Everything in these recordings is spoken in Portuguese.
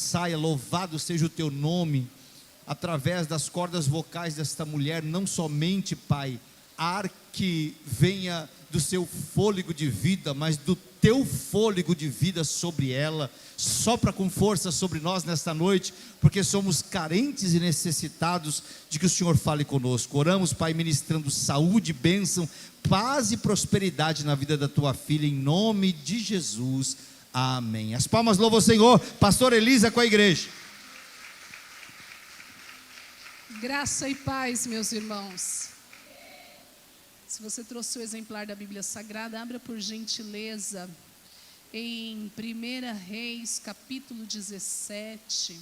saia, louvado seja o teu nome, através das cordas vocais desta mulher, não somente, Pai, ar que venha do seu fôlego de vida, mas do teu fôlego de vida sobre ela, sopra com força sobre nós nesta noite, porque somos carentes e necessitados de que o Senhor fale conosco. Oramos, Pai, ministrando saúde, bênção, paz e prosperidade na vida da tua filha, em nome de Jesus, amém. As palmas louvam o Senhor. Pastor Elisa com a igreja. Graça e paz, meus irmãos. Se você trouxe o exemplar da Bíblia Sagrada, abra por gentileza em 1 Reis, capítulo 17.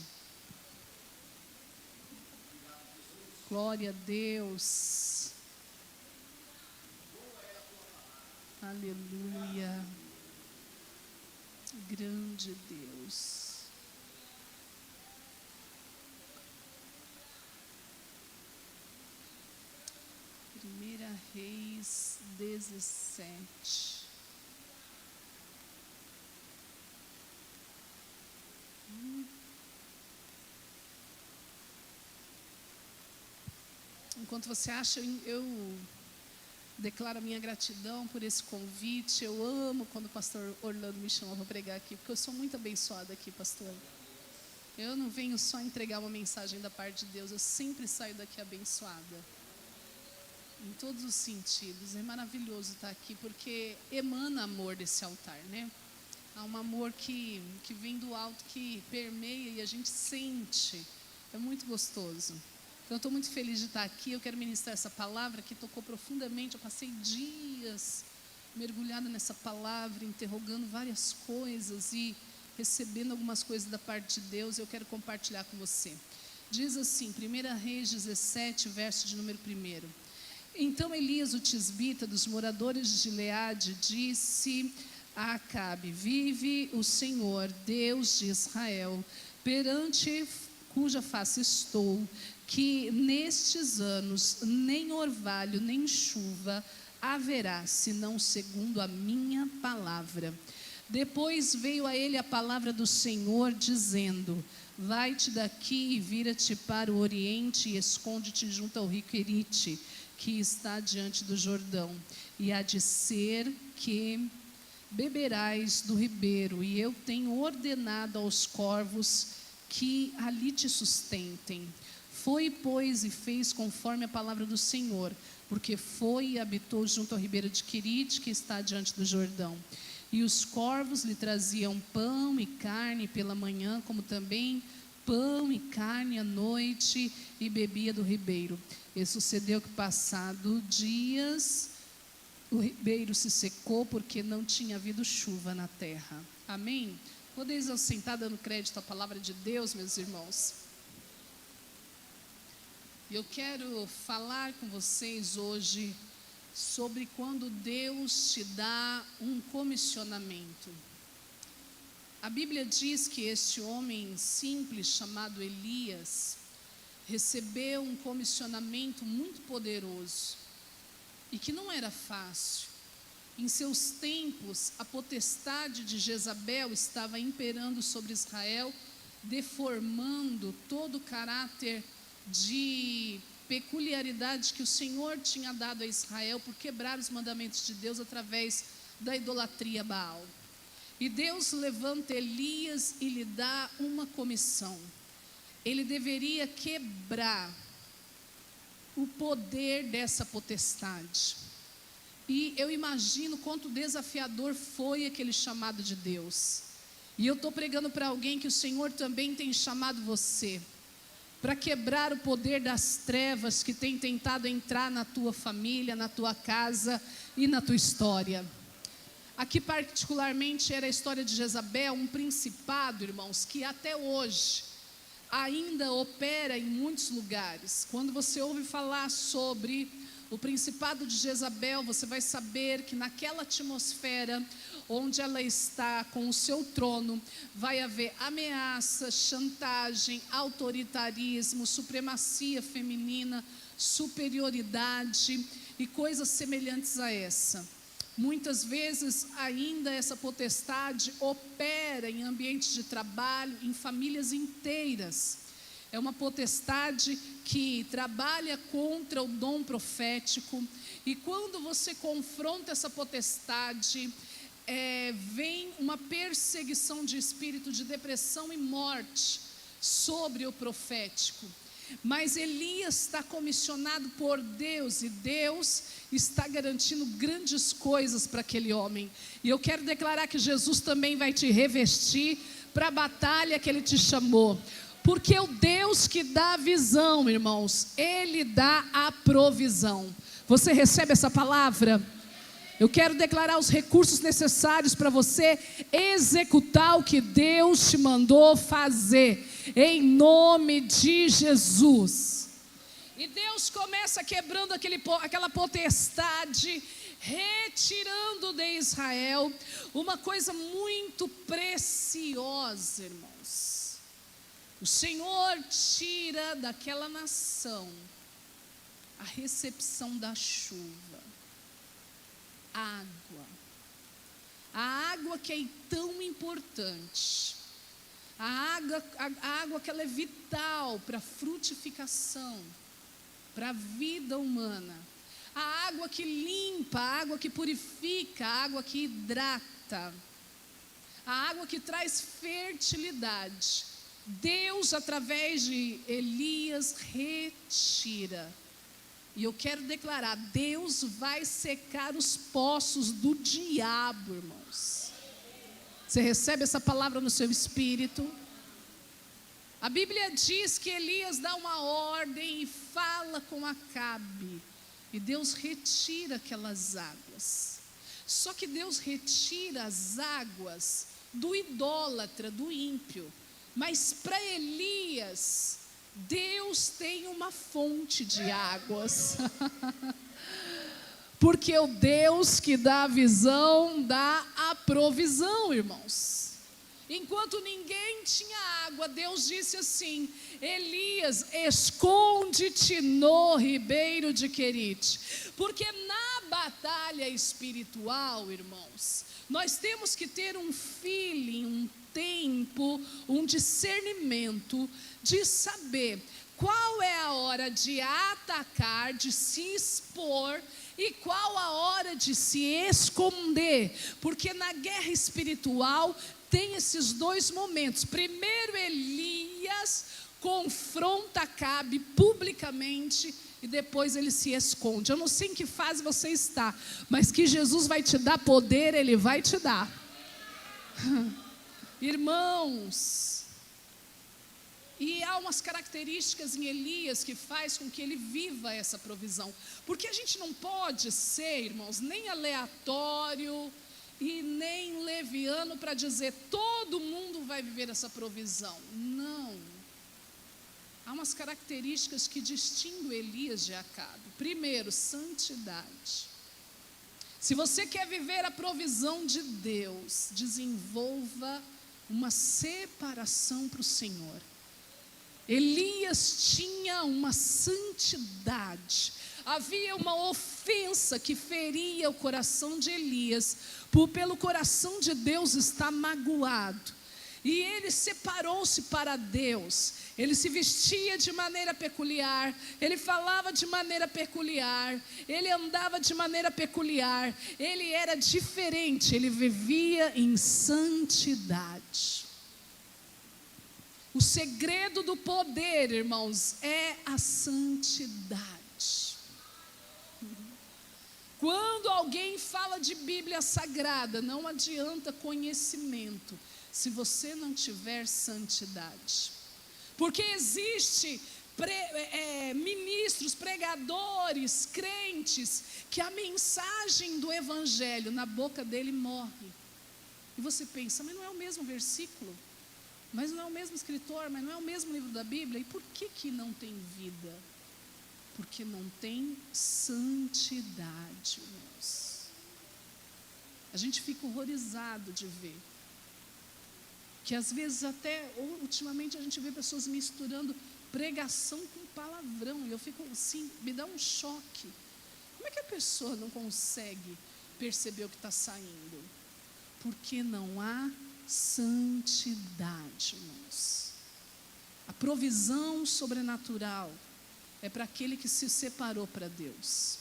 Glória a Deus. Aleluia. Grande Deus. 1 Reis 17. Enquanto você acha, eu declaro a minha gratidão por esse convite. Eu amo quando o pastor Orlando me chama para pregar aqui, porque eu sou muito abençoada aqui, pastor. Eu não venho só entregar uma mensagem da parte de Deus, eu sempre saio daqui abençoada. Em todos os sentidos. É maravilhoso estar aqui, porque emana amor desse altar, né? Há um amor que vem do alto, que permeia e a gente sente. É muito gostoso. Então eu estou muito feliz de estar aqui. Eu quero ministrar essa palavra que tocou profundamente. Eu passei dias mergulhada nessa palavra, interrogando várias coisas e recebendo algumas coisas da parte de Deus. Eu quero compartilhar com você. Diz assim, 1 Reis 17, verso de número 1. Então Elias, o tisbita dos moradores de Gileade, disse a Acabe: vive o Senhor, Deus de Israel, perante cuja face estou, que nestes anos nem orvalho nem chuva haverá, senão segundo a minha palavra. Depois veio a ele a palavra do Senhor, dizendo: vai-te daqui e vira-te para o oriente e esconde-te junto ao rio Querite, que está diante do Jordão, e há de ser que beberás do ribeiro, e eu tenho ordenado aos corvos que ali te sustentem. Foi, pois, e fez conforme a palavra do Senhor, porque foi e habitou junto ao ribeiro de Querite, que está diante do Jordão. E os corvos lhe traziam pão e carne pela manhã, como também pão e carne à noite, e bebia do ribeiro. E sucedeu que, passado dias, o ribeiro se secou, porque não tinha havido chuva na terra. Amém? Podeis assentar dando crédito à palavra de Deus, meus irmãos. Eu quero falar com vocês hoje sobre quando Deus te dá um comissionamento. A Bíblia diz que este homem simples chamado Elias recebeu um comissionamento muito poderoso e que não era fácil. Em seus tempos, a potestade de Jezabel estava imperando sobre Israel, deformando todo o caráter de peculiaridade que o Senhor tinha dado a Israel por quebrar os mandamentos de Deus através da idolatria Baal. E Deus levanta Elias e lhe dá uma comissão. Ele deveria quebrar o poder dessa potestade. E eu imagino quanto desafiador foi aquele chamado de Deus. E eu estou pregando para alguém que o Senhor também tem chamado você para quebrar o poder das trevas que tem tentado entrar na tua família, na tua casa e na tua história. Aqui particularmente era a história de Jezabel, um principado, irmãos, que até hoje ainda opera em muitos lugares. Quando você ouve falar sobre o principado de Jezabel, você vai saber que naquela atmosfera onde ela está com o seu trono, vai haver ameaça, chantagem, autoritarismo, supremacia feminina, superioridade e coisas semelhantes a essa. Muitas vezes ainda essa potestade opera em ambientes de trabalho, em famílias inteiras. É uma potestade que trabalha contra o dom profético. E quando você confronta essa potestade, vem uma perseguição de espírito de depressão e morte sobre o profético. Mas Elias está comissionado por Deus, e Deus está garantindo grandes coisas para aquele homem. E eu quero declarar que Jesus também vai te revestir para a batalha que Ele te chamou. Porque o Deus que dá a visão, irmãos, Ele dá a provisão. Você recebe essa palavra? Eu quero declarar os recursos necessários para você executar o que Deus te mandou fazer, em nome de Jesus. E Deus começa quebrando aquela potestade, retirando de Israel uma coisa muito preciosa, irmãos. O Senhor tira daquela nação a recepção da chuva, a água que é tão importante, a água que ela é vital para a frutificação, para a vida humana, a água que limpa, a água que purifica, a água que hidrata, a água que traz fertilidade. Deus, através de Elias, retira. E eu quero declarar, Deus vai secar os poços do diabo, irmãos. Você recebe essa palavra no seu espírito? A Bíblia diz que Elias dá uma ordem e fala com Acabe. E Deus retira aquelas águas. Só que Deus retira as águas do idólatra, do ímpio. Mas para Elias, Deus tem uma fonte de águas. Porque o Deus que dá a visão, dá a provisão, irmãos. Enquanto ninguém tinha água, Deus disse assim: Elias, esconde-te no ribeiro de Querite. Porque na batalha espiritual, irmãos, nós temos que ter um feeling, um tempo, um discernimento de saber qual é a hora de atacar, de se expor, e qual a hora de se esconder. Porque na guerra espiritual tem esses dois momentos. Primeiro, Elias confronta Acabe publicamente e depois ele se esconde. Eu não sei em que fase você está, mas que Jesus vai te dar poder, Ele vai te dar. Irmãos, e há umas características em Elias que faz com que ele viva essa provisão. Porque a gente não pode ser, irmãos, nem aleatório e nem leviano para dizer todo mundo vai viver essa provisão. Não. Há umas características que distinguem Elias de Acabe. Primeiro, santidade. Se você quer viver a provisão de Deus, desenvolva uma separação para o Senhor. Elias tinha uma santidade. Havia uma ofensa que feria o coração de Elias, pelo coração de Deus estar magoado. E ele separou-se para Deus. Ele se vestia de maneira peculiar, ele falava de maneira peculiar, ele andava de maneira peculiar, ele era diferente, ele vivia em santidade. O segredo do poder, irmãos, é a santidade. Quando alguém fala de Bíblia Sagrada, não adianta conhecimento se você não tiver santidade. Porque existe ministros, pregadores, crentes, que a mensagem do Evangelho na boca dele morre. E você pensa, mas não é o mesmo versículo? Mas não é o mesmo escritor? Mas não é o mesmo livro da Bíblia? E por que não tem vida? Porque não tem santidade, irmãos. A gente fica horrorizado de ver que às vezes até, ultimamente a gente vê pessoas misturando pregação com palavrão, e eu fico assim, me dá um choque. Como é que a pessoa não consegue perceber o que está saindo? Porque não há santidade, irmãos. A provisão sobrenatural é para aquele que se separou para Deus.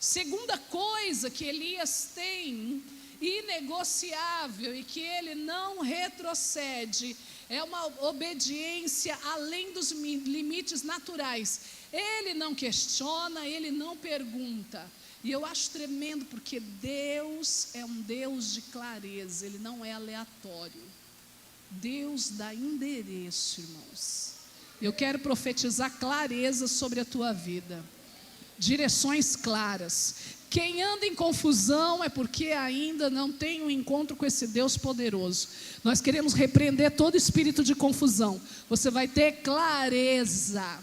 Segunda coisa que Elias tem, inegociável, e que ele não retrocede, é uma obediência além dos limites naturais. Ele não questiona, ele não pergunta. E eu acho tremendo, porque Deus é um Deus de clareza, Ele não é aleatório. Deus dá endereço, irmãos. Eu quero profetizar clareza sobre a tua vida, direções claras. Quem anda em confusão é porque ainda não tem um encontro com esse Deus poderoso. Nós queremos repreender todo espírito de confusão. Você vai ter clareza.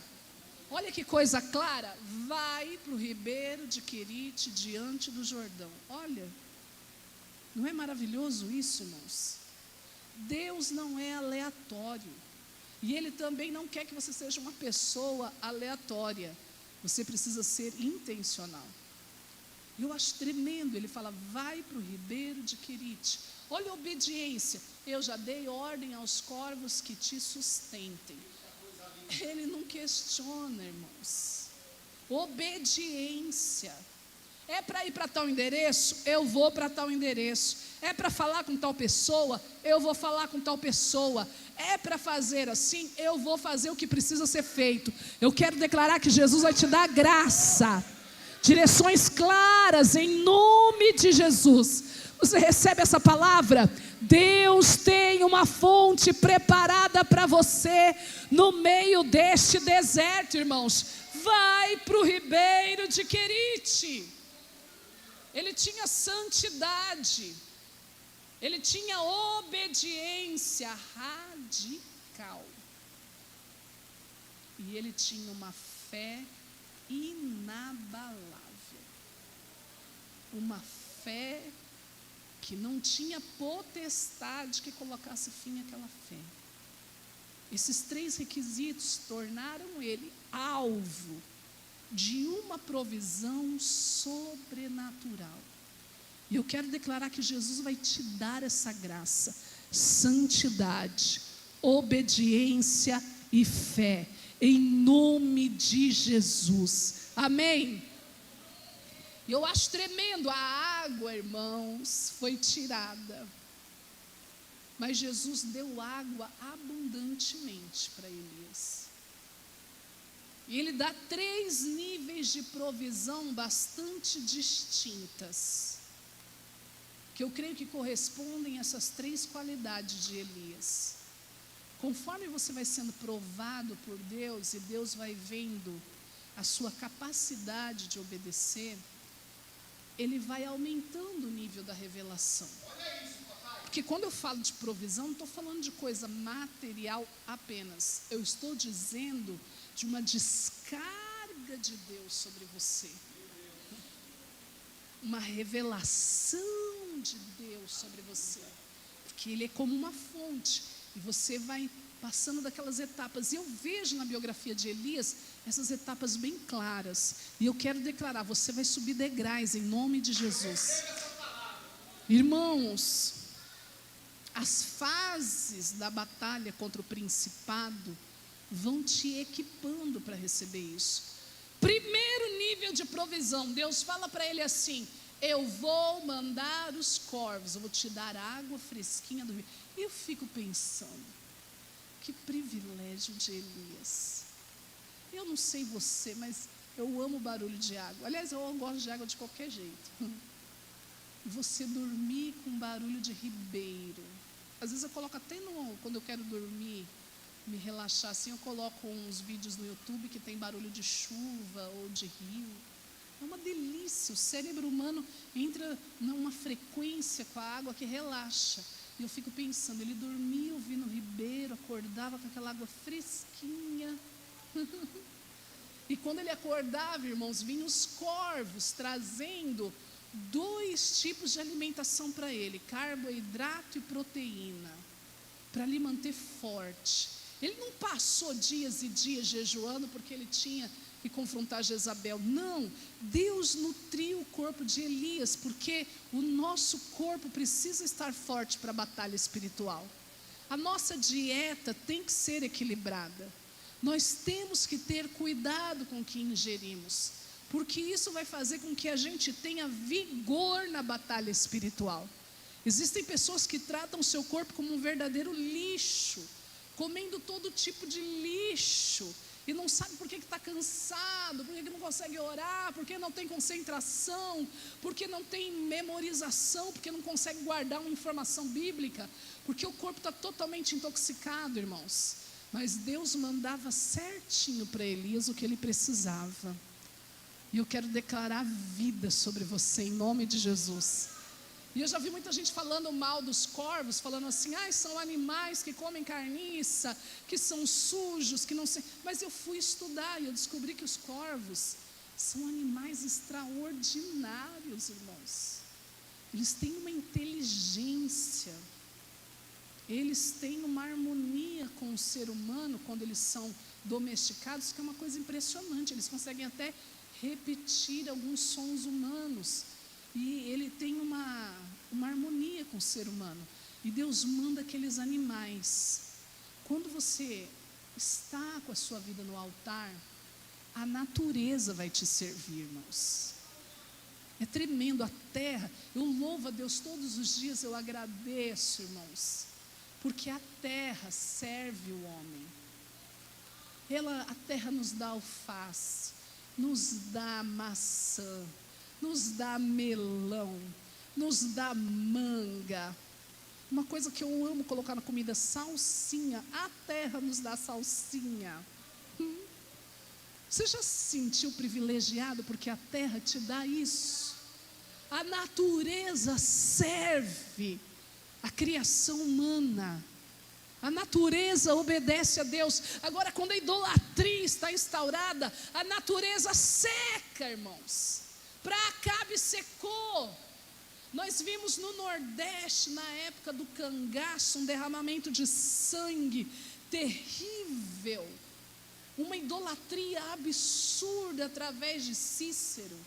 Olha que coisa clara. Vai para o ribeiro de Querite, diante do Jordão. Olha, não é maravilhoso isso, irmãos? Deus não é aleatório. E Ele também não quer que você seja uma pessoa aleatória. Você precisa ser intencional. Eu acho tremendo. Ele fala, vai para o ribeiro de Querite. Olha a obediência. Eu já dei ordem aos corvos que te sustentem. Ele não questiona, irmãos. Obediência. É para ir para tal endereço? Eu vou para tal endereço. É para falar com tal pessoa? Eu vou falar com tal pessoa. É para fazer assim? Eu vou fazer o que precisa ser feito. Eu quero declarar que Jesus vai te dar graça, direções claras em nome de Jesus. Você recebe essa palavra? Deus tem uma fonte preparada para você no meio deste deserto, irmãos. Vai para o ribeiro de Querite. Ele tinha santidade, ele tinha obediência radical, e ele tinha uma fé inabalável, uma fé que não tinha potestade que colocasse fim àquela fé. Esses três requisitos tornaram ele alvo de uma provisão sobrenatural. E eu quero declarar que Jesus vai te dar essa graça: santidade, obediência e fé, em nome de Jesus. Amém? E eu acho tremendo, a água, irmãos, foi tirada, mas Jesus deu água abundantemente para Elias. E ele dá 3 níveis de provisão bastante distintas, que eu creio que correspondem a essas 3 qualidades de Elias. Conforme você vai sendo provado por Deus, e Deus vai vendo a sua capacidade de obedecer, Ele vai aumentando o nível da revelação. Porque quando eu falo de provisão, não estou falando de coisa material apenas. Eu estou dizendo de uma descarga de Deus sobre você. Uma revelação de Deus sobre você. Porque Ele é como uma fonte. E você vai passando daquelas etapas. E eu vejo na biografia de Elias essas etapas bem claras. E eu quero declarar, você vai subir degraus em nome de Jesus. Irmãos, as fases da batalha contra o principado vão te equipando para receber isso. Primeiro nível de provisão, Deus fala para ele assim: eu vou mandar os corvos, eu vou te dar água fresquinha do rio. E eu fico pensando, que privilégio de Elias. Eu não sei você, mas eu amo o barulho de água. Aliás, eu gosto de água de qualquer jeito. Você dormir com barulho de ribeiro. Às vezes eu coloco até quando eu quero dormir, me relaxar assim, eu coloco uns vídeos no YouTube que tem barulho de chuva ou de rio. É uma delícia. O cérebro humano entra numa frequência com a água que relaxa. E eu fico pensando, ele dormia ouvindo o ribeiro, acordava com aquela água fresquinha. E quando ele acordava, irmãos, vinham os corvos trazendo 2 tipos de alimentação para ele: carboidrato e proteína, para lhe manter forte. Ele não passou dias e dias jejuando porque ele tinha e confrontar Jezabel. Não, Deus nutriu o corpo de Elias, porque o nosso corpo precisa estar forte para a batalha espiritual. A nossa dieta tem que ser equilibrada. Nós temos que ter cuidado com o que ingerimos, porque isso vai fazer com que a gente tenha vigor na batalha espiritual. Existem pessoas que tratam o seu corpo como um verdadeiro lixo, comendo todo tipo de lixo, e não sabe por que está cansado, por que não consegue orar, por que não tem concentração, por que não tem memorização, porque não consegue guardar uma informação bíblica, porque o corpo está totalmente intoxicado, irmãos. Mas Deus mandava certinho para Elias o que ele precisava. E eu quero declarar vida sobre você em nome de Jesus. E eu já vi muita gente falando mal dos corvos, falando assim, são animais que comem carniça, que são sujos, que não sei. Mas eu fui estudar e eu descobri que os corvos são animais extraordinários, irmãos. Eles têm uma inteligência, eles têm uma harmonia com o ser humano quando eles são domesticados, que é uma coisa impressionante. Eles conseguem até repetir alguns sons humanos. E ele tem uma harmonia com o ser humano. E Deus manda aqueles animais. Quando você está com a sua vida no altar, a natureza vai te servir, irmãos. É tremendo, a terra. Eu louvo a Deus todos os dias, eu agradeço, irmãos, porque a terra serve o homem. A terra nos dá alface, nos dá maçã, nos dá melão, nos dá manga. Uma coisa que eu amo colocar na comida, salsinha. A terra nos dá salsinha. Você já se sentiu privilegiado porque a terra te dá isso? A natureza serve a criação humana. A natureza obedece a Deus. Agora, quando a idolatria está instaurada, a natureza seca, irmãos. Para Acabe secou. Nós vimos no Nordeste, na época do cangaço, um derramamento de sangue terrível, uma idolatria absurda através de Cícero.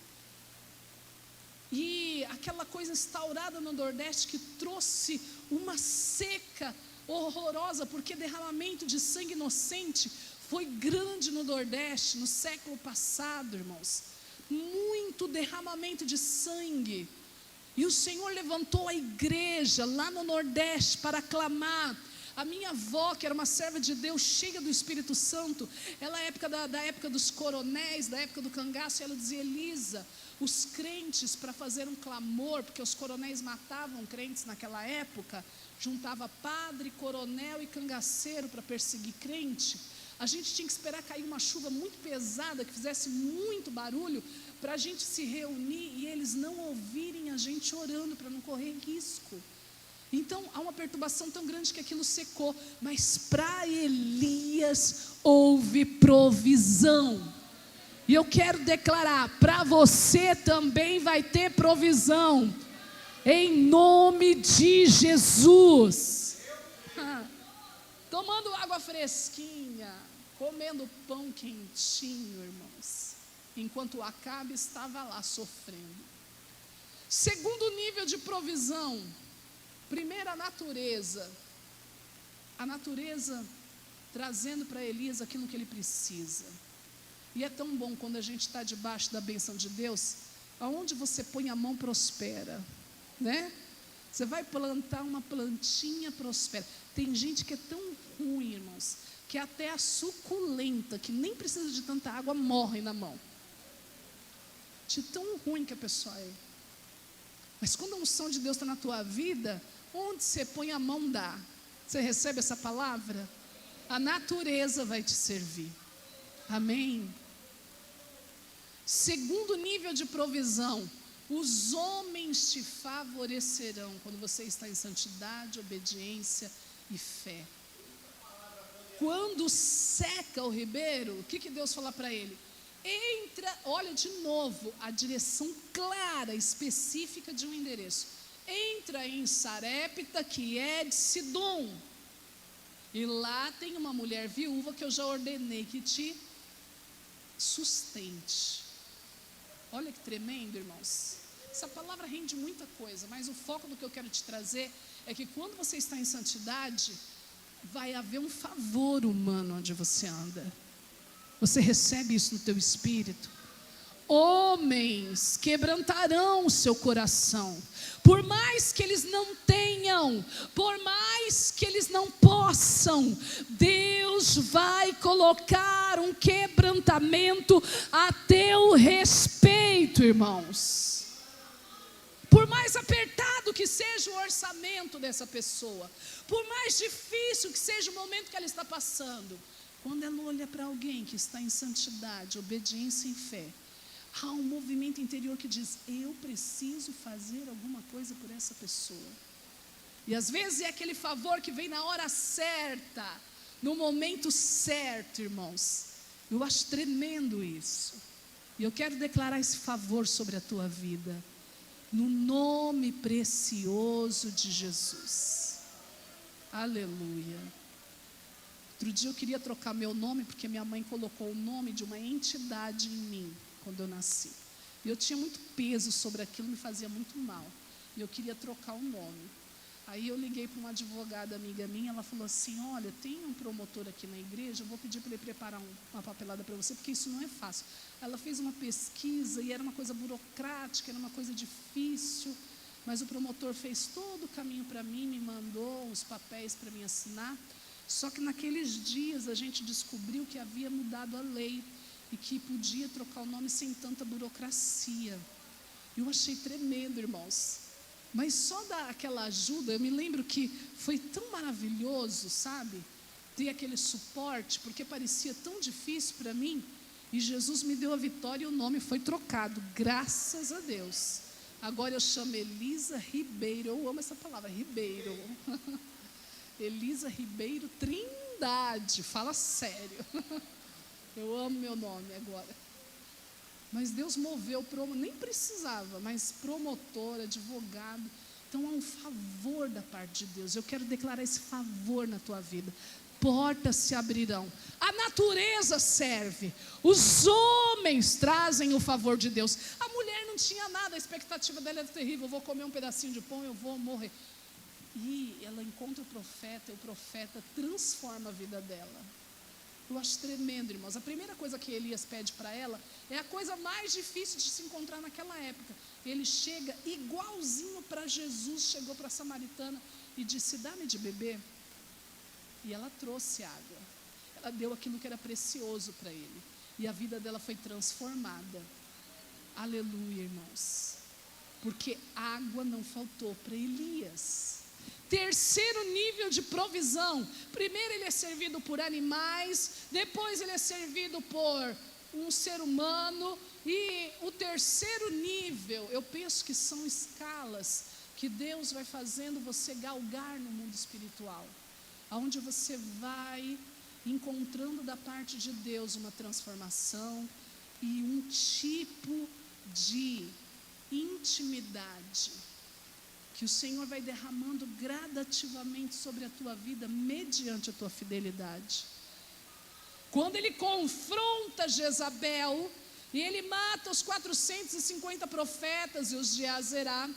E aquela coisa instaurada no Nordeste que trouxe uma seca horrorosa, porque derramamento de sangue inocente foi grande no Nordeste no século passado, irmãos. Muito derramamento de sangue. E o Senhor levantou a igreja lá no Nordeste para clamar. A minha avó, que era uma serva de Deus, cheia do Espírito Santo, ela é da época dos coronéis, da época do cangaço, ela dizia: Elisa, os crentes, para fazer um clamor, porque os coronéis matavam crentes naquela época, juntava padre, coronel e cangaceiro para perseguir crente. A gente tinha que esperar cair uma chuva muito pesada, que fizesse muito barulho, para a gente se reunir e eles não ouvirem a gente orando, para não correr risco. Então, há uma perturbação tão grande que aquilo secou. Mas para Elias houve provisão. E eu quero declarar, para você também vai ter provisão. Em nome de Jesus. Tomando água fresquinha, comendo pão quentinho, irmãos, enquanto Acabe estava lá sofrendo. Segundo nível de provisão. Primeiro, a natureza trazendo para Elias aquilo que ele precisa. E é tão bom quando a gente está debaixo da bênção de Deus, aonde você põe a mão prospera, né? Você vai plantar uma plantinha, prospera. Tem gente que é tão ruim, irmãos, que até a suculenta, que nem precisa de tanta água, morre na mão. De tão ruim que a pessoa é. Mas quando a unção de Deus está na tua vida, onde você põe a mão dá. Você recebe essa palavra? A natureza vai te servir. Amém? Segundo nível de provisão, os homens te favorecerão quando você está em santidade, obediência e fé. Quando seca o ribeiro, o que Deus fala para ele? Entra, olha de novo, a direção clara, específica de um endereço. Entra em Sarepta, que é de Sidom. E lá tem uma mulher viúva que eu já ordenei que te sustente. Olha que tremendo, irmãos. Essa palavra rende muita coisa, mas o foco do que eu quero te trazer é que quando você está em santidade, vai haver um favor humano onde você anda. Você recebe isso no teu espírito. Homens quebrantarão o seu coração, por mais que eles não tenham, por mais que eles não possam, Deus vai colocar um quebrantamento a teu respeito, irmãos. Por mais apertado que seja o orçamento dessa pessoa, por mais difícil que seja o momento que ela está passando, quando ela olha para alguém que está em santidade, obediência e fé, há um movimento interior que diz: eu preciso fazer alguma coisa por essa pessoa. E às vezes é aquele favor que vem na hora certa, no momento certo, irmãos. Eu acho tremendo isso. E eu quero declarar esse favor sobre a tua vida, no nome precioso de Jesus. Aleluia. Outro dia eu queria trocar meu nome, porque minha mãe colocou o nome de uma entidade em mim quando eu nasci. E eu tinha muito peso sobre aquilo, me fazia muito mal. E eu queria trocar o nome. Aí eu liguei para uma advogada amiga minha, ela falou assim: olha, tem um promotor aqui na igreja, eu vou pedir para ele preparar uma papelada para você, porque isso não é fácil. Ela fez uma pesquisa e era uma coisa burocrática, era uma coisa difícil, mas o promotor fez todo o caminho para mim, me mandou os papéis para mim assinar. Só que naqueles dias a gente descobriu que havia mudado a lei e que podia trocar o nome sem tanta burocracia. Eu achei tremendo, irmãos. Mas só daquela ajuda, eu me lembro que foi tão maravilhoso, sabe? Ter aquele suporte, porque parecia tão difícil para mim. E Jesus me deu a vitória e o nome foi trocado, graças a Deus. Agora eu chamo Elisa Ribeiro, eu amo essa palavra, Ribeiro. Elisa Ribeiro Trindade, fala sério. Eu amo meu nome agora. Mas Deus moveu, nem precisava, mas promotor, advogado. Então há um favor da parte de Deus. Eu quero declarar esse favor na tua vida. Portas se abrirão. A natureza serve. Os homens trazem o favor de Deus. A mulher não tinha nada, a expectativa dela era terrível. Eu vou comer um pedacinho de pão, eu vou morrer. E ela encontra o profeta, e o profeta transforma a vida dela. Eu acho tremendo, irmãos. A primeira coisa que Elias pede para ela é a coisa mais difícil de se encontrar naquela época. Ele chega igualzinho para Jesus, chegou para a samaritana e disse: dá-me de beber. E ela trouxe água. Ela deu aquilo que era precioso para ele. E a vida dela foi transformada. Aleluia, irmãos. Porque água não faltou para Elias. Terceiro nível de provisão. Primeiro ele é servido por animais, depois ele é servido por um ser humano, e o terceiro nível, eu penso que são escalas que Deus vai fazendo você galgar no mundo espiritual, aonde você vai encontrando da parte de Deus uma transformação e um tipo de intimidade que o Senhor vai derramando gradativamente sobre a tua vida, mediante a tua fidelidade. Quando ele confronta Jezabel, e ele mata os 450 profetas e os de Azerá,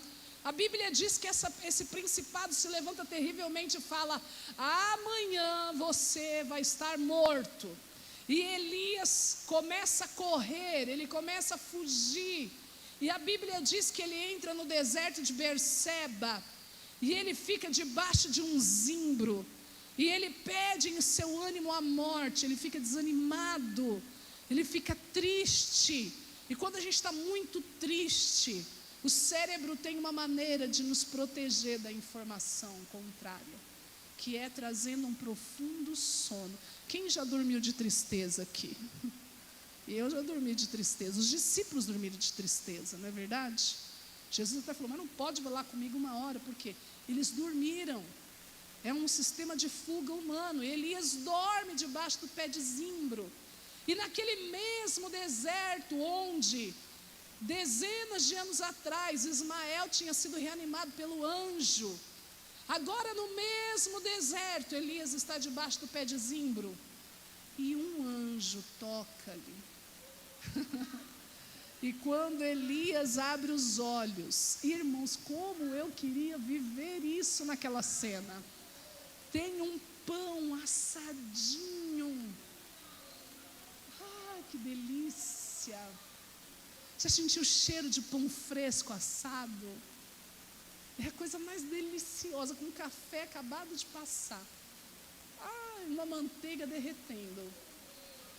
a Bíblia diz que esse principado se levanta terrivelmente e fala: amanhã você vai estar morto. E Elias começa a correr, ele começa a fugir. E a Bíblia diz que ele entra no deserto de Berseba, e ele fica debaixo de um zimbro, e ele pede em seu ânimo a morte, ele fica desanimado, ele fica triste. E quando a gente está muito triste, o cérebro tem uma maneira de nos proteger da informação contrária, que é trazendo um profundo sono. Quem já dormiu de tristeza aqui? Eu já dormi de tristeza. Os discípulos dormiram de tristeza, não é verdade? Jesus até falou: mas não pode falar comigo uma hora, porque eles dormiram. É um sistema de fuga humano. Elias dorme debaixo do pé de zimbro. E naquele mesmo deserto onde dezenas de anos atrás Ismael tinha sido reanimado pelo anjo, agora no mesmo deserto Elias está debaixo do pé de zimbro, e um anjo toca-lhe E quando Elias abre os olhos, irmãos, como eu queria viver isso naquela cena. Tem um pão assadinho. Ai, que delícia. Já sentiu o cheiro de pão fresco assado? É a coisa mais deliciosa, com café acabado de passar. Ai, uma manteiga derretendo.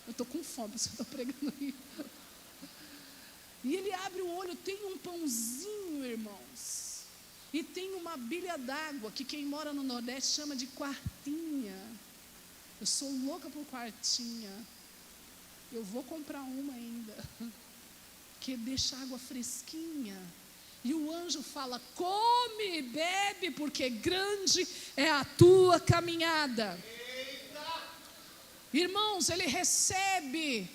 Eu estou com fome, por isso eu estou pregando isso. E ele abre o olho, tem um pãozinho, irmãos. E tem uma bilha d'água, que quem mora no Nordeste chama de quartinha. Eu sou louca por quartinha. Eu vou comprar uma ainda. Que deixa a água fresquinha. E o anjo fala: come e bebe, porque grande é a tua caminhada. Irmãos, ele recebe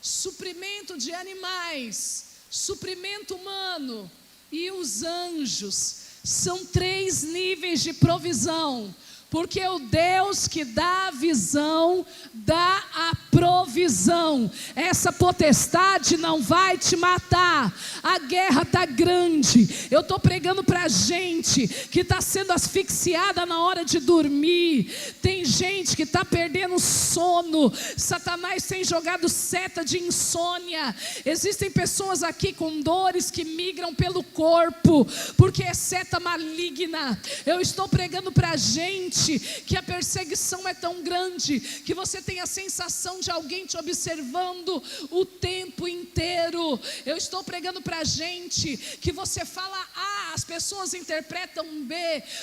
suprimento de animais, suprimento humano, e os anjos. São 3 níveis de provisão, porque o Deus que dá a visão, dá a provisão. Essa potestade não vai te matar. A guerra está grande. Eu estou pregando para gente que está sendo asfixiada na hora de dormir. Tem gente que está perdendo sono. Satanás tem jogado seta de insônia. Existem pessoas aqui com dores que migram pelo corpo, porque é seta maligna. Eu estou pregando para gente que a perseguição é tão grande que você tem a sensação de alguém te observando o tempo inteiro. Eu estou pregando para gente que você fala A, as pessoas interpretam B.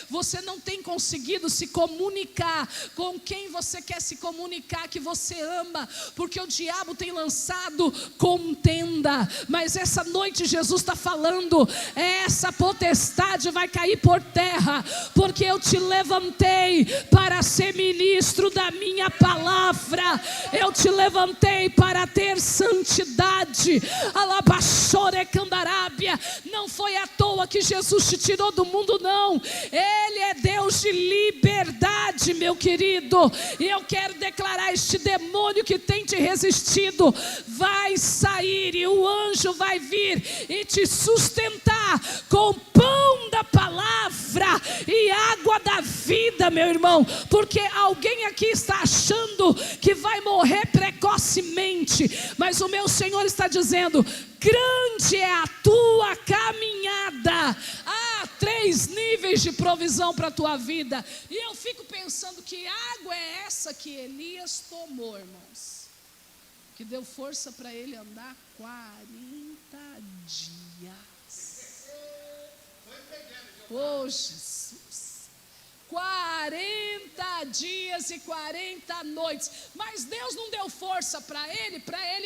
Você não tem conseguido se comunicar com quem você quer se comunicar, que você ama, porque o diabo tem lançado contenda. Mas essa noite Jesus está falando: essa potestade vai cair por terra, porque eu te levantei para ser ministro da minha palavra. Eu te levantei para ter santidade. Alabaxore candarábia. Não foi à toa que Jesus te tirou do mundo, não. Ele é Deus de liberdade, meu querido. E eu quero declarar: este demônio que tem te resistido vai sair, e o anjo vai vir e te sustentar com pão da palavra e água da vida, meu irmão. Porque alguém aqui está achando que vai morrer precocemente, mas o meu Senhor está dizendo: grande é a tua caminhada. Há 3 níveis de provisão para a tua vida. E eu fico pensando: que água é essa que Elias tomou, irmãos, que deu força para ele andar 40 dias. Oh, Jesus. 40 dias e 40 noites. Mas Deus não deu força para ele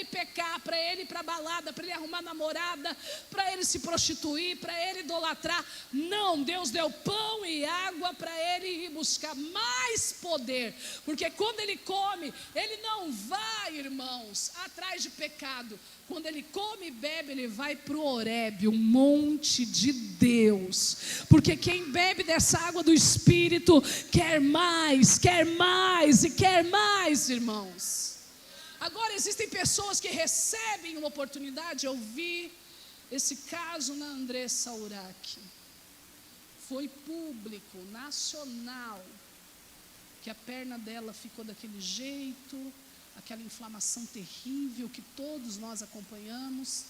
pecar, para ele ir para a balada, para ele arrumar namorada, para ele se prostituir, para ele idolatrar. Não, Deus deu pão e água para ele ir buscar mais poder. Porque quando ele come, ele não vai, irmãos, atrás de pecado. Quando ele come e bebe, ele vai para o Horebe, um monte de Deus. Porque quem bebe dessa água do Espírito quer mais e quer mais, irmãos. Agora, existem pessoas que recebem uma oportunidade. Eu vi esse caso na Andressa Urach. Foi público, nacional, que a perna dela ficou daquele jeito, aquela inflamação terrível que todos nós acompanhamos,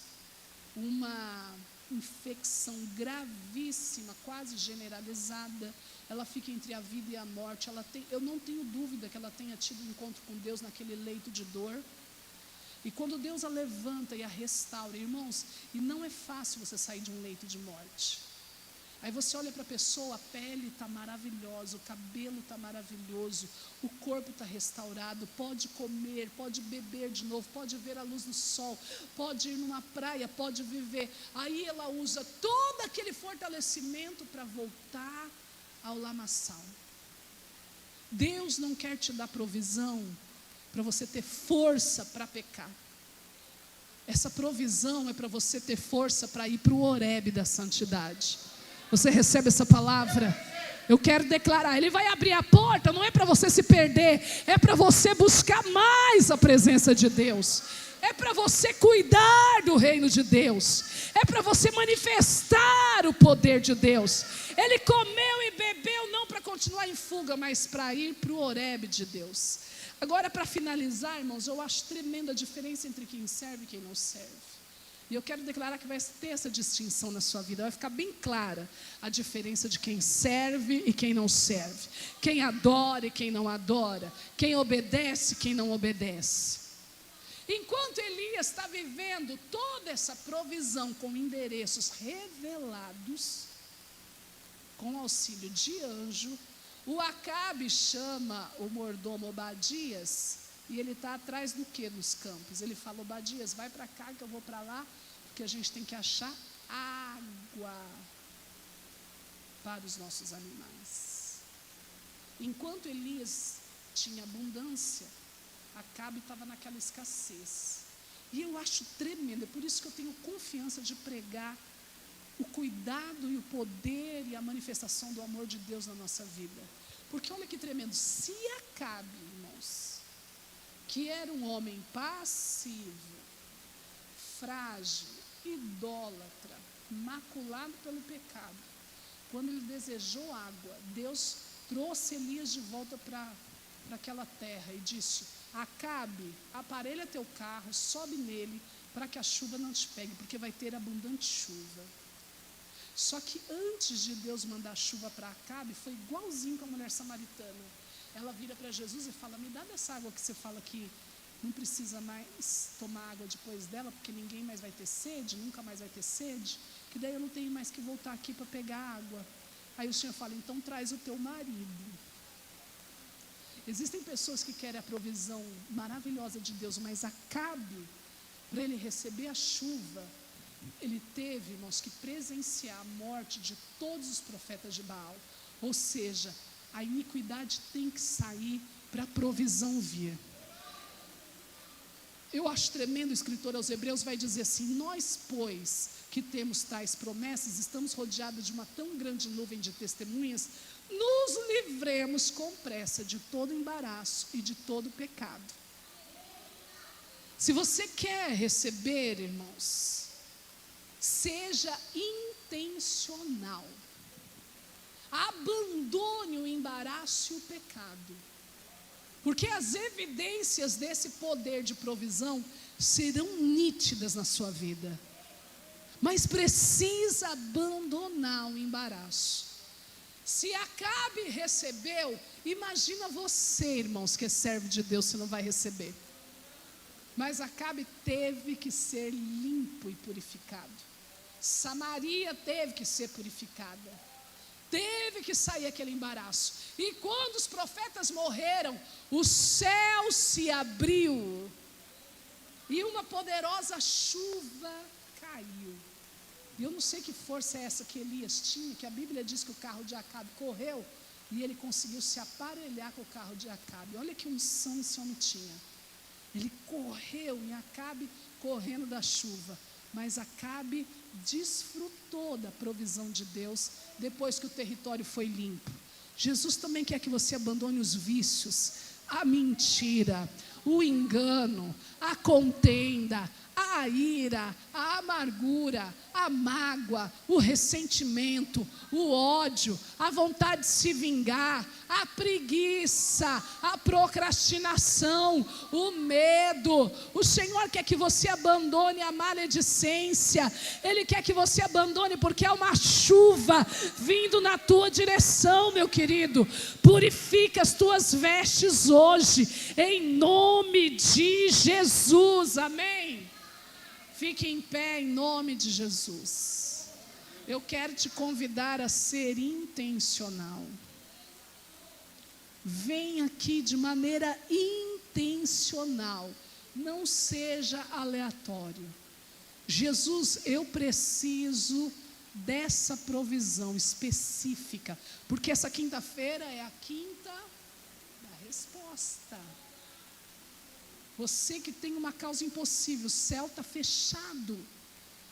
uma infecção gravíssima, quase generalizada. Ela fica entre a vida e a morte. Eu não tenho dúvida que ela tenha tido um encontro com Deus naquele leito de dor. E quando Deus a levanta e a restaura, irmãos, e não é fácil você sair de um leito de morte. Aí você olha para a pessoa, a pele está maravilhosa, o cabelo está maravilhoso, o corpo está restaurado, pode comer, pode beber de novo, pode ver a luz do sol, pode ir numa praia, pode viver. Aí ela usa todo aquele fortalecimento para voltar ao lamaçal. Deus não quer te dar provisão para você ter força para pecar. Essa provisão é para você ter força para ir para o Horebe da santidade. Você recebe essa palavra? Eu quero declarar: Ele vai abrir a porta, não é para você se perder, é para você buscar mais a presença de Deus. é para você cuidar do reino de Deus, é para você manifestar o poder de Deus. Ele comeu e bebeu não para continuar em fuga, mas para ir para o Horebe de Deus. Agora, para finalizar, irmãos, eu acho tremenda a diferença entre quem serve e quem não serve. E eu quero declarar que vai ter essa distinção na sua vida. Vai ficar bem clara a diferença de quem serve e quem não serve. Quem adora e quem não adora. Quem obedece e quem não obedece. Enquanto Elias está vivendo toda essa provisão com endereços revelados, com auxílio de anjo, o Acabe chama o mordomo Obadias. E ele está atrás do que nos campos? Ele fala: Obadias, vai para cá que eu vou para lá, porque a gente tem que achar água para os nossos animais. Enquanto Elias tinha abundância, Acabe estava naquela escassez. E eu acho tremendo, é por isso que eu tenho confiança de pregar o cuidado e o poder e a manifestação do amor de Deus na nossa vida. Porque olha que tremendo, se Acabe, irmãos, que era um homem passivo, frágil, idólatra, maculado pelo pecado, quando ele desejou água, Deus trouxe Elias de volta para aquela terra e disse: Acabe, aparelha teu carro, sobe nele, para que a chuva não te pegue, porque vai ter abundante chuva. Só que antes de Deus mandar chuva para Acabe, foi igualzinho com a mulher samaritana. Ela vira para Jesus e fala: me dá dessa água que você fala que não precisa mais tomar água depois dela, porque ninguém mais vai ter sede, nunca mais vai ter sede, que daí eu não tenho mais que voltar aqui para pegar água. Aí o Senhor fala: então traz o teu marido. Existem pessoas que querem a provisão maravilhosa de Deus, mas Acabe, para ele receber a chuva, ele teve, irmãos, que presenciar a morte de todos os profetas de Baal. Ou seja, a iniquidade tem que sair para a provisão vir. Eu acho tremendo, o escritor aos Hebreus vai dizer assim: nós, pois, que temos tais promessas, estamos rodeados de uma tão grande nuvem de testemunhas, nos livremos com pressa de todo embaraço e de todo pecado. Se você quer receber, irmãos, seja intencional. Abandone o embaraço e o pecado, porque as evidências desse poder de provisão serão nítidas na sua vida. Mas precisa abandonar o embaraço. Se Acabe recebeu, imagina você, irmãos, que é servo de Deus, se não vai receber. Mas Acabe teve que ser limpo e purificado. Samaria teve que ser purificada. Teve que sair aquele embaraço. E quando os profetas morreram, o céu se abriu e uma poderosa chuva caiu. E eu não sei que força é essa que Elias tinha, que a Bíblia diz que o carro de Acabe correu e ele conseguiu se aparelhar com o carro de Acabe. Olha que unção esse homem tinha. Ele correu e Acabe correndo da chuva. Mas Acabe desfrutou da provisão de Deus depois que o território foi limpo. Jesus também quer que você abandone os vícios, a mentira, o engano, a contenda, a ira, a amargura, a mágoa, o ressentimento, o ódio, a vontade de se vingar, a preguiça, a procrastinação, o medo. O Senhor quer que você abandone a maledicência. Ele quer que você abandone, porque é uma chuva vindo na tua direção, meu querido. Purifica as tuas vestes hoje, em nome de Jesus, amém? Fique em pé em nome de Jesus. Eu quero te convidar a ser intencional. Vem aqui de maneira intencional. Não seja aleatório. Jesus, eu preciso dessa provisão específica, porque essa quinta-feira é a quinta da resposta. Você que tem uma causa impossível, o céu está fechado.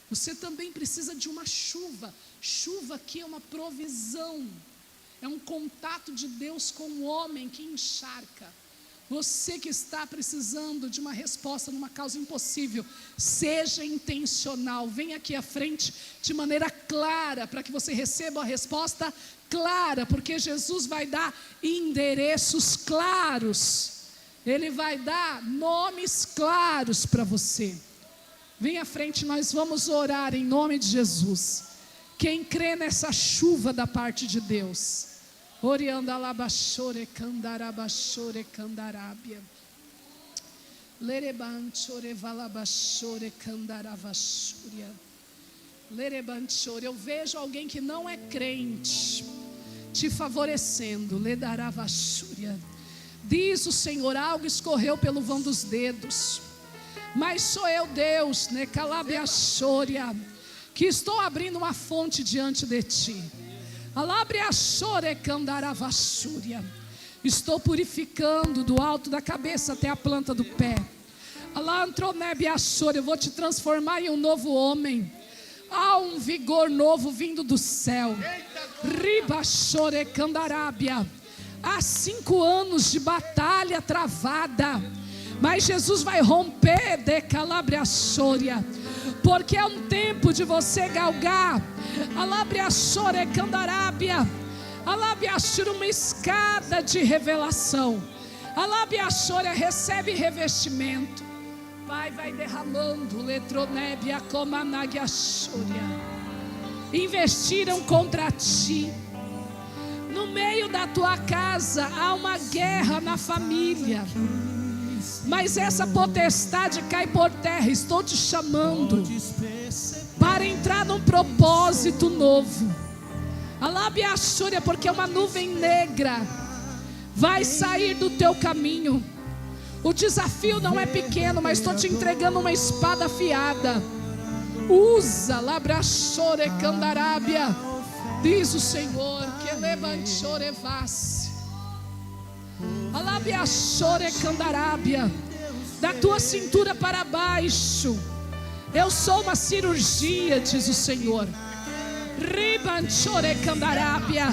Você também precisa de uma chuva. Chuva aqui é uma provisão. É um contato de Deus com o homem que encharca. Você que está precisando de uma resposta numa causa impossível, seja intencional, venha aqui à frente de maneira clara, para que você receba a resposta clara, porque Jesus vai dar endereços claros, Ele vai dar nomes claros para você. Venha à frente, nós vamos orar em nome de Jesus. Quem crê nessa chuva da parte de Deus, Oriandalabachore candarabachore candarabia. Lerebanchore valabachore candaravachúria. Lerebanchore, eu vejo alguém que não é crente te favorecendo. Ledaravachúria. Diz o Senhor, algo escorreu pelo vão dos dedos, mas sou eu Deus, necalabiachória, que estou abrindo uma fonte diante de ti. Estou purificando do alto da cabeça até a planta do pé. Eu vou te transformar em um novo homem. Há um vigor novo vindo do céu. Há 5 anos de batalha travada, mas Jesus vai romper de calabriaçória, porque é um tempo de você galgar alabriaçória candarábia, alabriaçória, uma escada de revelação. Alabriaçória recebe revestimento. Pai, vai derramando letronébia como anagiaçória. Investiram contra ti. No meio da tua casa há uma guerra na família, mas essa potestade cai por terra. Estou te chamando para entrar num propósito novo. Alabiaçúria, porque uma nuvem negra vai sair do teu caminho. O desafio não é pequeno, mas estou te entregando uma espada afiada. Usa, labraçore candarábia, diz o Senhor, que levanchore vasse. Alabiaçore candarábia, da tua cintura para baixo, eu sou uma cirurgia, diz o Senhor. Ribanchore candarábia,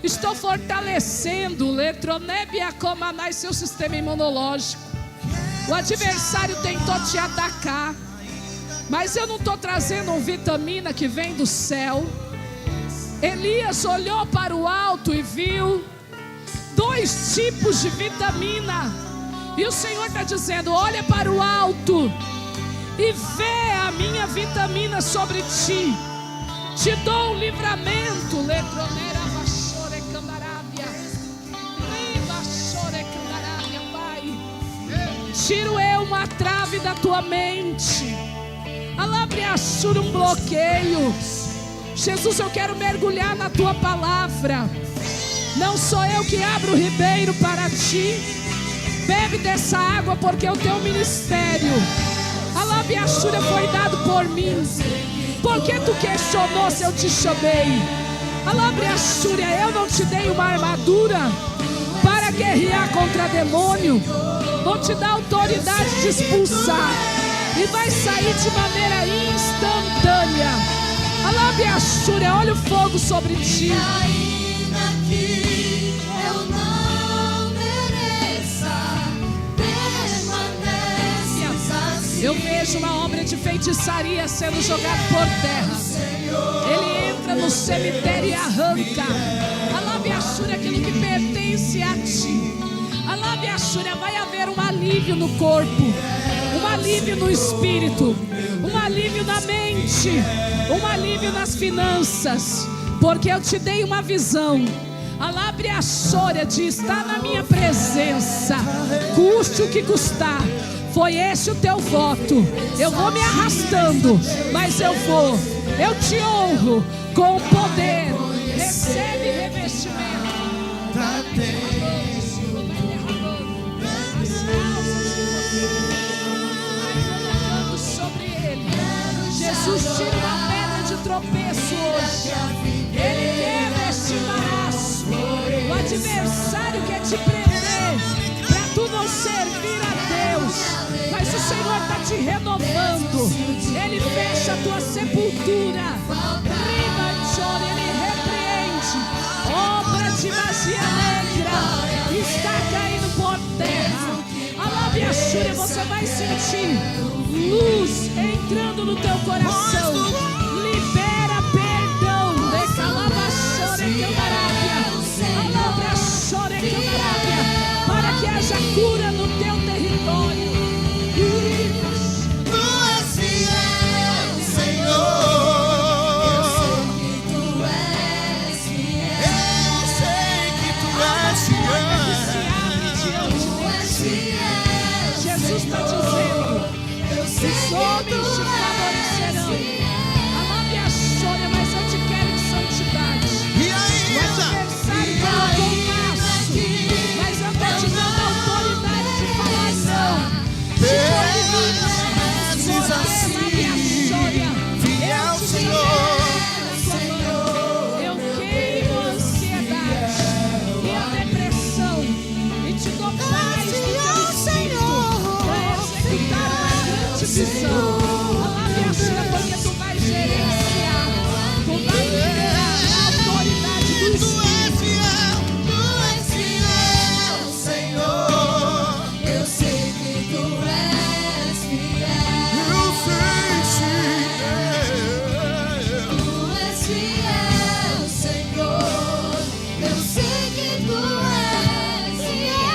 estou fortalecendo letronébia comanai, seu sistema imunológico. O adversário tentou te atacar, mas eu não estou trazendo uma vitamina que vem do céu. Elias olhou para o alto e viu 2 tipos de vitamina, e o Senhor está dizendo: olha para o alto e vê a minha vitamina sobre ti. Te dou um livramento. Letronera vachore candarábia, vachore candarábia, Pai. Tiro eu uma trave da tua mente. Alabriaçura, um bloqueio. Jesus, eu quero mergulhar na tua palavra. Não sou eu que abro o ribeiro para ti. Bebe dessa água, porque é o teu ministério. A labiaçura foi dado por mim. Por que tu questionou se eu te chamei? A labiaçura, eu não te dei uma armadura para guerrear contra demônio. Vou te dar autoridade de expulsar, e vai sair de maneira instantânea. A labiaçura, olha o fogo sobre ti. Eu vejo uma obra de feitiçaria sendo jogada por terra. Ele entra no cemitério e arranca. Alabiaçura, aquilo que pertence a ti. Alabiaçura, vai haver um alívio no corpo, um alívio no espírito, um alívio na mente, um alívio nas finanças, porque eu te dei uma visão. Alabiaçura, de estar na minha presença, custe o que custar. Foi esse o teu voto. Eu vou me arrastando, mas eu te honro com o poder. Recebe revestimento. Sobre ele. Jesus tira uma pedra de tropeço hoje. Ele quebra este embaraço. O adversário quer te prender para tu não servir a Deus. Mas o Senhor está te renovando. Ele fecha a tua sepultura. Ele repreende obra de magia negra. Está caindo por terra. Júlia, você vai sentir luz entrando no teu coração. Libera perdão. Para que haja cura no teu território. Tu és fiel, Senhor. Eu sei que tu és fiel. Jesus está dizendo: os homens te favorecerão. Alabe a Sônia, mas eu te quero em santidade. E ainda? O adversário colocou um laço, mas eu estou te dando a autoridade de falar não. Diz assim, fiel Senhor. Eu queimo a ansiedade e a depressão e te dou paz no teu espírito para executar uma grande visão. Alabe a Sônia, porque tu vai gerenciar, tu vai liderar a autoridade do Tu Espírito. és fiel, Senhor. Eu sei que tu és fiel. Eu sei, Tu és fiel, Senhor. Eu sei que tu és fiel.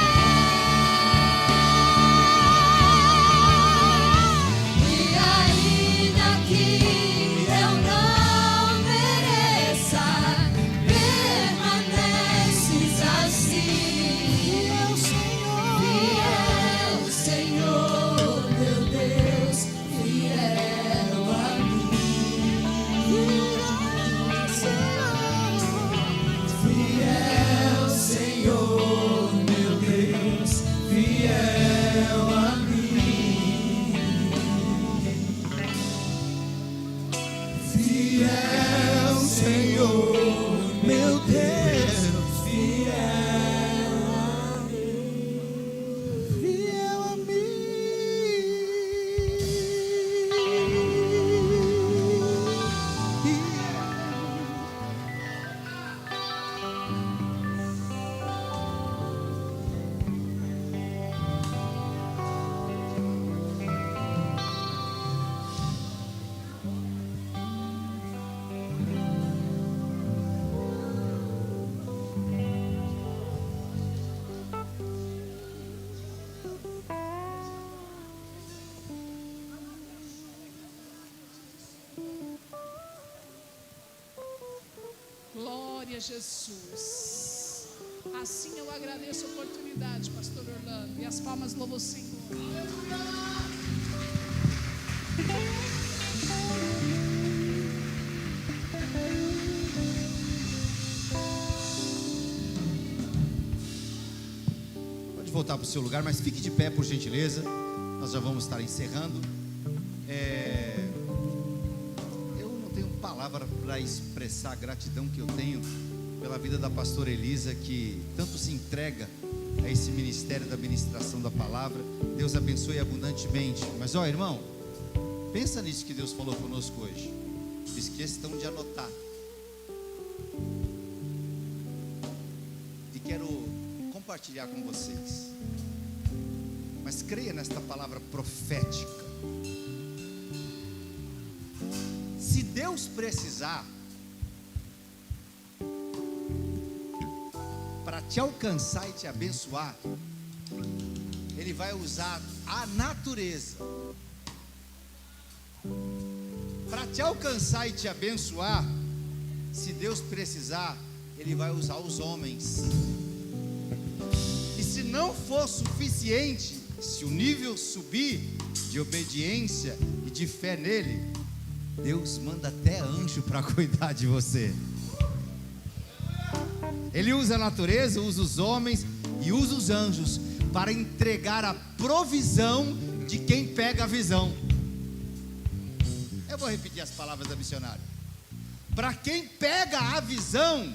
E ainda que eu não mereça, permaneces assim. Fiel, Senhor, meu Deus, fiel a mim. Fiel, Senhor, meu Deus, fiel a mim. fiel, Senhor, meu Deus, Fiel a fiel a Glória a Jesus. Assim eu agradeço a oportunidade, pastor Orlando, e as palmas louvam o Senhor. Pode voltar para o seu lugar, mas fique de pé, por gentileza. Nós já vamos estar encerrando. Eu não tenho palavra para expressar a gratidão que eu tenho pela vida da pastora Elisa, que tanto se entrega a esse ministério da ministração da palavra. Deus abençoe abundantemente. Mas ó, irmão, pensa nisso que Deus falou conosco hoje. Fiz questão de anotar. E quero compartilhar com vocês. Mas creia nesta palavra profética. Se Deus precisar para te alcançar e te abençoar, Ele vai usar a natureza. Para te alcançar e te abençoar, se Deus precisar, Ele vai usar os homens. E se não for suficiente, se o nível subir de obediência e de fé nele, Deus manda até anjo para cuidar de você. Ele usa a natureza, usa os homens e usa os anjos para entregar a provisão de quem pega a visão. Eu vou repetir as palavras da missionária. Para quem pega a visão,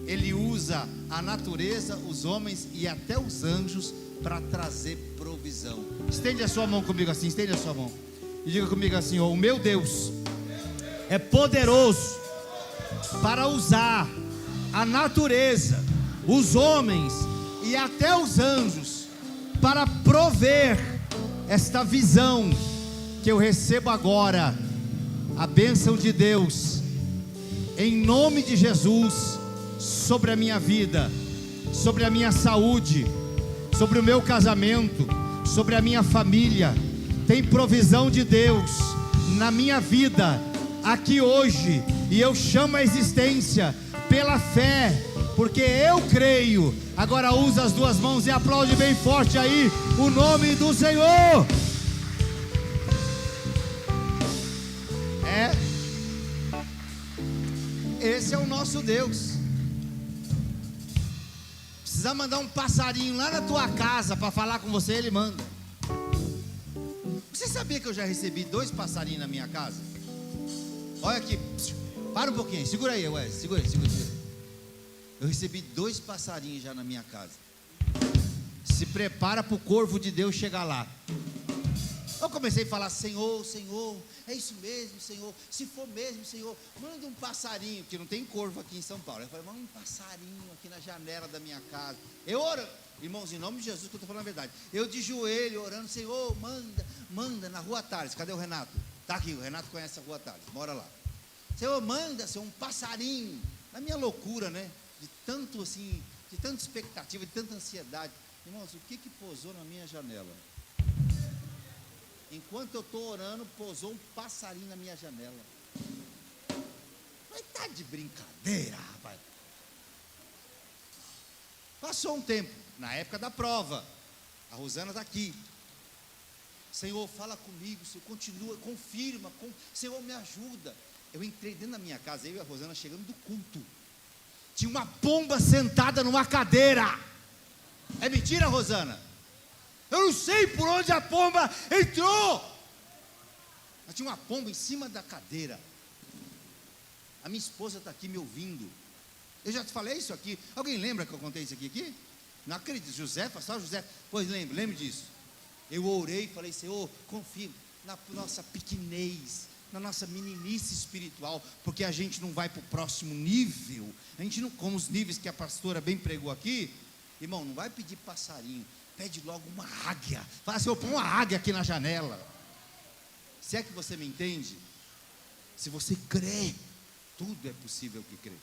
Ele usa a natureza, os homens e até os anjos para trazer provisão. Estende a sua mão comigo assim, estende a sua mão e diga comigo assim: ó, o meu Deus é poderoso para usar a natureza, os homens e até os anjos para prover esta visão que eu recebo agora, a bênção de Deus, em nome de Jesus, sobre a minha vida, sobre a minha saúde, sobre o meu casamento, sobre a minha família. Tem provisão de Deus na minha vida, aqui hoje, e eu chamo a existência pela fé, porque eu creio. Agora usa as duas mãos e aplaude bem forte aí o nome do Senhor. Esse é o nosso Deus. Precisa mandar um passarinho lá na tua casa para falar com você, ele manda. Você sabia que eu já recebi 2 passarinhos na minha casa? Olha aqui, para um pouquinho, segura aí, ué, segura. Eu recebi 2 passarinhos já na minha casa. Se prepara para o corvo de Deus chegar lá. Eu comecei a falar: Senhor, Senhor, é isso mesmo, Senhor. Se for mesmo, Senhor, manda um passarinho, porque não tem corvo aqui em São Paulo. Eu falei: manda um passarinho aqui na janela da minha casa. Eu oro, irmãos, em nome de Jesus, que eu estou falando a verdade. Eu de joelho orando: Senhor, manda na Rua Tales. Cadê o Renato? Está aqui, o Renato conhece a Rua Tales, mora lá. Senhor, manda, Senhor, um passarinho. Na minha loucura, né? De tanto assim, de tanta expectativa, de tanta ansiedade. Irmãos, o que pousou na minha janela? Enquanto eu estou orando, pousou um passarinho na minha janela. Mas está de brincadeira, rapaz. Passou um tempo, na época da prova. A Rosana está aqui. Senhor, fala comigo, Senhor, continua, confirma, Senhor, me ajuda. Eu entrei dentro da minha casa, eu e a Rosana chegando do culto. Tinha uma pomba sentada numa cadeira. É mentira, Rosana? Eu não sei por onde a pomba entrou. Mas tinha uma pomba em cima da cadeira. A minha esposa está aqui me ouvindo. Eu já te falei isso aqui. Alguém lembra que eu contei isso aqui? Não acredito. Josefa, só José. Pois lembro disso. Eu orei e falei: Senhor, confia na nossa pequenez, na nossa meninice espiritual, porque a gente não vai para o próximo nível. A gente não, como os níveis que a pastora bem pregou aqui. Irmão, não vai pedir passarinho. Pede logo uma águia. Fala assim: eu ponho uma águia aqui na janela. Se é que você me entende, se você crê, tudo é possível que crê.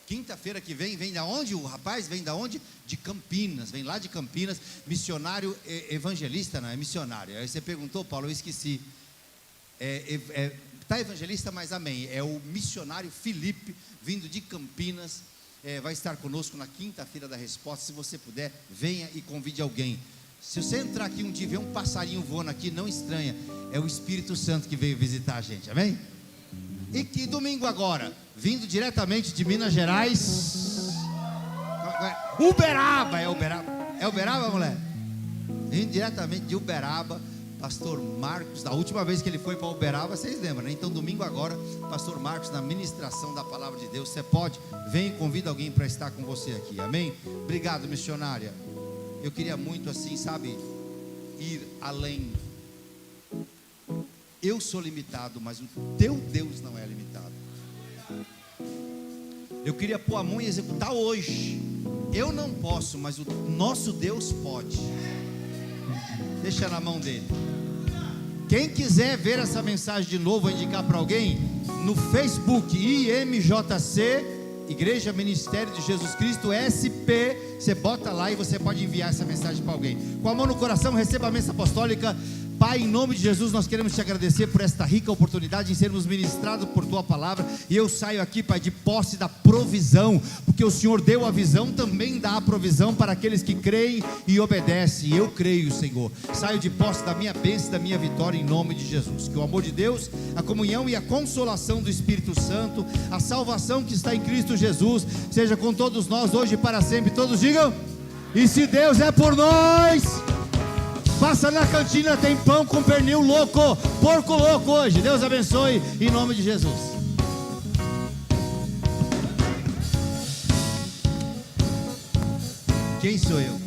Quinta-feira que vem da onde? O rapaz vem da onde? De Campinas, vem lá de Campinas, missionário evangelista, não é missionário. Aí você perguntou, Paulo, eu esqueci. Está evangelista, mas amém. É o missionário Felipe, vindo de Campinas. Vai estar conosco na quinta-feira da resposta. Se você puder, venha e convide alguém. Se você entrar aqui um dia e ver um passarinho voando aqui, não estranha, é o Espírito Santo que veio visitar a gente, amém? E que domingo agora, vindo diretamente de Minas Gerais, Uberaba, é Uberaba, mulher? Vindo diretamente de Uberaba, pastor Marcos. Da última vez que ele foi para Uberaba, vocês lembram, né? Então domingo agora, pastor Marcos na ministração da palavra de Deus. Você pode, vem e convida alguém para estar com você aqui, amém? Obrigado, missionária. Eu queria muito assim, sabe, ir além. Eu sou limitado, mas o teu Deus não é limitado. Eu queria pôr a mão e executar hoje. Eu não posso, mas o nosso Deus pode. Deixa na mão dele. Quem quiser ver essa mensagem de novo, indicar para alguém, no Facebook, IMJC, Igreja Ministério de Jesus Cristo, SP, você bota lá e você pode enviar essa mensagem para alguém. Com a mão no coração, receba a bênção apostólica. Pai, em nome de Jesus, nós queremos te agradecer por esta rica oportunidade em sermos ministrados por tua palavra. E eu saio aqui, Pai, de posse da provisão, porque o Senhor deu a visão, também dá a provisão para aqueles que creem e obedecem. E eu creio, Senhor. Saio de posse da minha bênção, da minha vitória, em nome de Jesus. Que o amor de Deus, a comunhão e a consolação do Espírito Santo, a salvação que está em Cristo Jesus, seja com todos nós hoje e para sempre. Todos digam: e se Deus é por nós, passa na cantina, tem pão com pernil louco, porco louco hoje. Deus abençoe, em nome de Jesus. Quem sou eu?